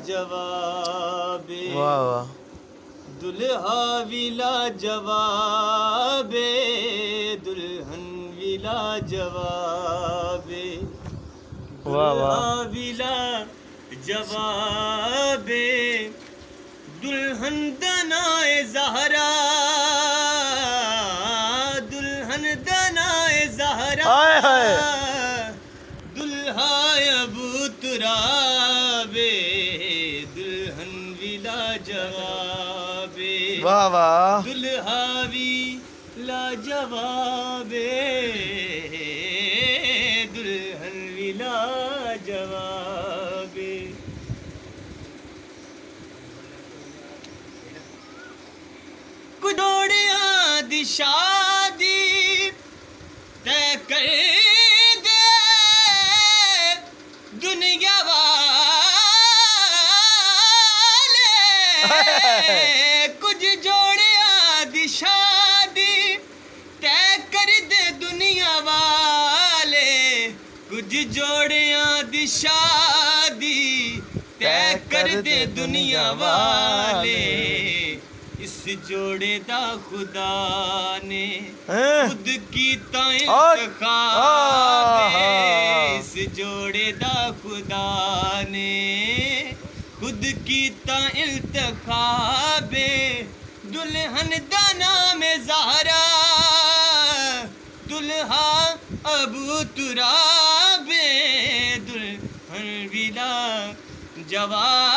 जवाबे, वाह वाह दुल्हा विला जवाबे, दुल्हन विला जवाबे, वाह वाह दुल्हा विला जवाबे, दुल्हन दनाए ज़हरा, दुल्हन दनाए ज़हरा, हाय हाय दुल्हा अबू तुराबे, दुल्हन विला जवाबे, वाह वाह दुल्हा विला जवाबे, दुल्हन विला जवाबे। कुदोड़ियां दी शादी तय कर दे दुनिया वाले, कुछ जोड़ियां दी शादी तय कर दे दुनिया वाले, कुछ जोड़ियां दी शादी तय कर दे दुनिया वाले, इस जोड़े दा खुदा ने खुद कीता इंतखाब, इस जोड़े दा खुदा ने खुद कीता इंतखाब, दुल्हन दा नाम ज़हरा, दुल्हा अबू तुराबे, दुल्हन विला जवाबे।